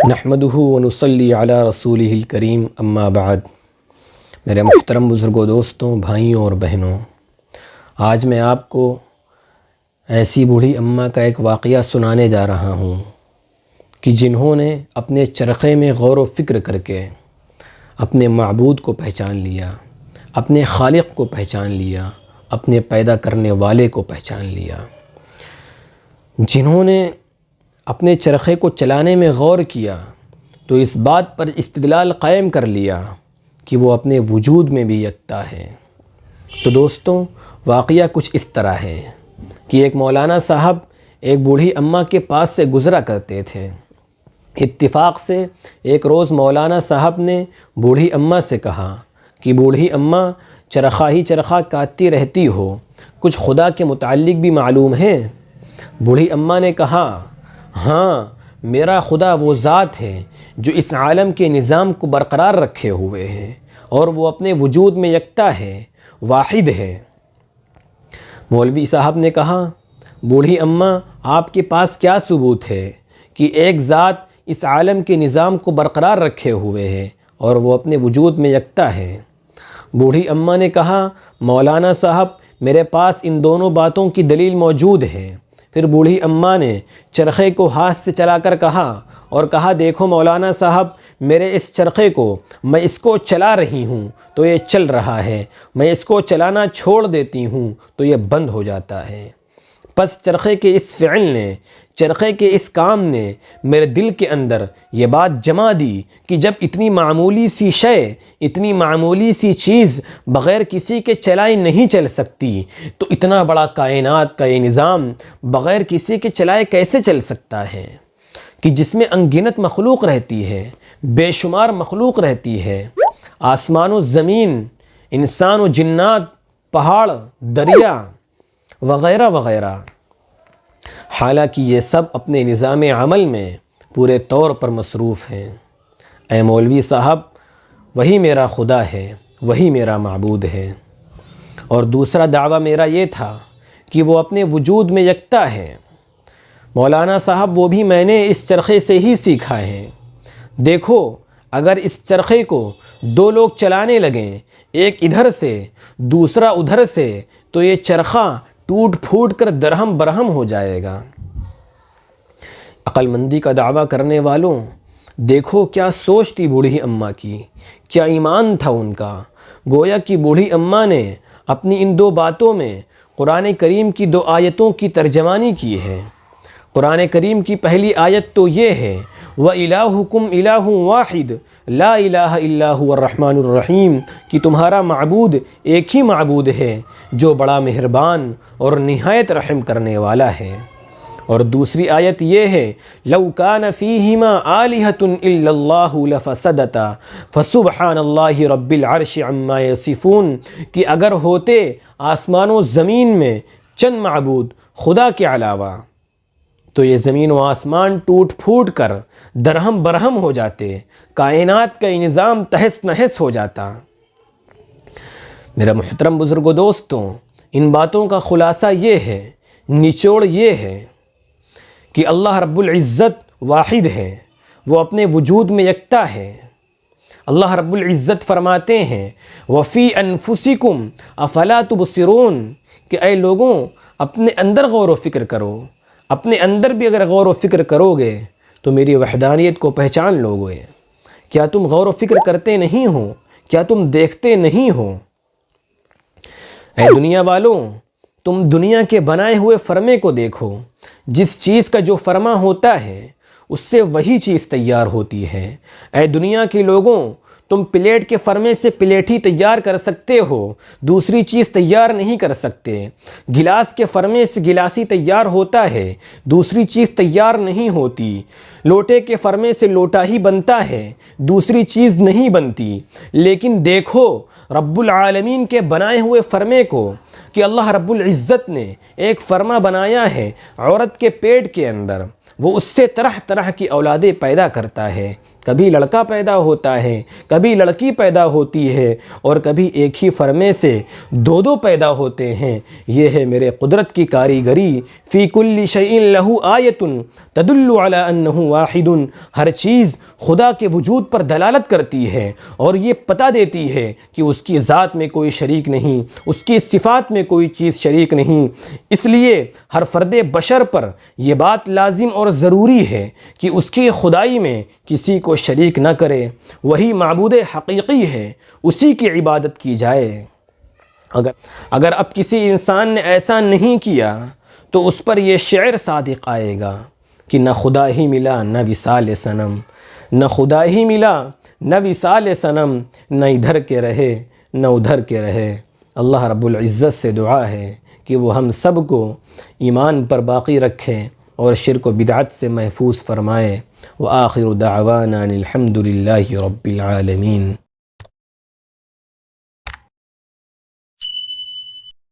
نحمدہ ونصلی علی رسولہ الکریم اما بعد۔ میرے محترم بزرگوں، دوستوں، بھائیوں اور بہنوں، آج میں آپ کو ایسی بوڑھی اماں کا ایک واقعہ سنانے جا رہا ہوں کہ جنہوں نے اپنے چرخے میں غور و فکر کر کے اپنے معبود کو پہچان لیا، اپنے خالق کو پہچان لیا، اپنے پیدا کرنے والے کو پہچان لیا، جنہوں نے اپنے چرخے کو چلانے میں غور کیا تو اس بات پر استدلال قائم کر لیا کہ وہ اپنے وجود میں بھی یکتا ہے۔ تو دوستوں، واقعہ کچھ اس طرح ہے کہ ایک مولانا صاحب ایک بوڑھی اماں کے پاس سے گزرا کرتے تھے۔ اتفاق سے ایک روز مولانا صاحب نے بوڑھی اماں سے کہا کہ بوڑھی اماں، چرخہ ہی چرخہ کاٹتی رہتی ہو، کچھ خدا کے متعلق بھی معلوم ہے؟ بوڑھی اماں نے کہا، ہاں، میرا خدا وہ ذات ہے جو اس عالم کے نظام کو برقرار رکھے ہوئے ہے اور وہ اپنے وجود میں یکتا ہے، واحد ہے۔ مولوی صاحب نے کہا، بوڑھی اماں، آپ کے پاس کیا ثبوت ہے کہ ایک ذات اس عالم کے نظام کو برقرار رکھے ہوئے ہے اور وہ اپنے وجود میں یکتا ہے؟ بوڑھی اماں نے کہا، مولانا صاحب، میرے پاس ان دونوں باتوں کی دلیل موجود ہے۔ پھر بوڑھی اماں نے چرخے کو ہاتھ سے چلا کر کہا، دیکھو مولانا صاحب، میرے اس چرخے کو میں اس کو چلا رہی ہوں تو یہ چل رہا ہے، میں اس کو چلانا چھوڑ دیتی ہوں تو یہ بند ہو جاتا ہے۔ پس چرخے کے اس فعل نے، چرخے کے اس کام نے میرے دل کے اندر یہ بات جما دی کہ جب اتنی معمولی سی شے، اتنی معمولی سی چیز بغیر کسی کے چلائے نہیں چل سکتی تو اتنا بڑا کائنات کا یہ نظام بغیر کسی کے چلائے کیسے چل سکتا ہے، کہ جس میں انگنت مخلوق رہتی ہے، بے شمار مخلوق رہتی ہے، آسمان و زمین، انسان و جنات، پہاڑ، دریا وغیرہ وغیرہ۔ حالانکہ یہ سب اپنے نظام عمل میں پورے طور پر مصروف ہیں۔ اے مولوی صاحب، وہی میرا خدا ہے، وہی میرا معبود ہے۔ اور دوسرا دعویٰ میرا یہ تھا کہ وہ اپنے وجود میں یکتا ہے۔ مولانا صاحب، وہ بھی میں نے اس چرخے سے ہی سیکھا ہے۔ دیکھو، اگر اس چرخے کو دو لوگ چلانے لگیں، ایک ادھر سے دوسرا ادھر سے، تو یہ چرخہ ٹوٹ پھوٹ کر درہم برہم ہو جائے گا۔ عقل مندی کا دعویٰ کرنے والوں، دیکھو کیا سوچ تھی بوڑھی اماں کی، کیا ایمان تھا ان کا۔ گویا کہ بوڑھی اماں نے اپنی ان دو باتوں میں قرآن کریم کی دو آیتوں کی ترجمانی کی ہے۔ قرآن کریم کی پہلی آیت تو یہ ہے، وَإِلَٰهُكُمْ إِلَٰهٌ وَاحِدٌ لَا إِلَٰهَ إِلَّا هُوَ الرَّحْمَٰنُ الرَّحِيمُ، کہ تمہارا معبود ایک ہی معبود ہے جو بڑا مہربان اور نہایت رحم کرنے والا ہے۔ اور دوسری آیت یہ ہے، لَوْ كَانَ فِيهِمَا آلِهَةٌ إِلَّا اللَّهُ لَفَسَدَتَا فَسُبْحَانَ اللَّهِ رَبِّ الْعَرْشِ عَمَّا يَصِفُونَ، کہ اگر ہوتے آسمان و زمین میں چند معبود خدا کے علاوہ تو یہ زمین و آسمان ٹوٹ پھوٹ کر درہم برہم ہو جاتے، کائنات کا نظام تہس نہس ہو جاتا۔ میرا محترم بزرگوں، دوستوں، ان باتوں کا خلاصہ یہ ہے، نچوڑ یہ ہے کہ اللہ رب العزت واحد ہے، وہ اپنے وجود میں یکتا ہے۔ اللہ رب العزت فرماتے ہیں، وَفِي أَنفُسِكُمْ أَفَلَا تُبْصِرُونَ، کہ اے لوگوں، اپنے اندر غور و فکر کرو، اپنے اندر بھی اگر غور و فکر کرو گے تو میری وحدانیت کو پہچان لو گے۔ کیا تم غور و فکر کرتے نہیں ہو؟ کیا تم دیکھتے نہیں ہو؟ اے دنیا والوں، تم دنیا کے بنائے ہوئے فرمے کو دیکھو۔ جس چیز کا جو فرما ہوتا ہے اس سے وہی چیز تیار ہوتی ہے۔ اے دنیا کے لوگوں، تم پلیٹ کے فرمے سے پلیٹ ہی تیار کر سکتے ہو، دوسری چیز تیار نہیں کر سکتے۔ گلاس کے فرمے سے گلاسی تیار ہوتا ہے، دوسری چیز تیار نہیں ہوتی۔ لوٹے کے فرمے سے لوٹا ہی بنتا ہے، دوسری چیز نہیں بنتی۔ لیکن دیکھو رب العالمین کے بنائے ہوئے فرمے کو، کہ اللہ رب العزت نے ایک فرما بنایا ہے عورت کے پیٹ کے اندر، وہ اس سے طرح طرح کی اولادیں پیدا کرتا ہے۔ کبھی لڑکا پیدا ہوتا ہے، کبھی لڑکی پیدا ہوتی ہے، اور کبھی ایک ہی فرمے سے دو دو پیدا ہوتے ہیں۔ یہ ہے میرے قدرت کی کاریگری۔ فی کل شیء لہ آیۃ تدل علی انہ واحد، ہر چیز خدا کے وجود پر دلالت کرتی ہے اور یہ پتہ دیتی ہے کہ اس کی ذات میں کوئی شریک نہیں، اس کی صفات میں کوئی چیز شریک نہیں۔ اس لیے ہر فرد بشر پر یہ بات لازم اور ضروری ہے کہ اس کی خدائی میں کسی کو شریک نہ کرے، وہی معبود حقیقی ہے، اسی کی عبادت کی جائے۔ اگر اب کسی انسان نے ایسا نہیں کیا تو اس پر یہ شعر صادق آئے گا کہ نہ خدا ہی ملا نہ وصال صنم، نہ خدا ہی ملا نہ وصال صنم، نہ ادھر کے رہے نہ ادھر کے رہے۔ اللہ رب العزت سے دعا ہے کہ وہ ہم سب کو ایمان پر باقی رکھے اور شرک و بدعت سے محفوظ فرمائے۔ وآخر دعوانا الحمد للہ رب العالمین۔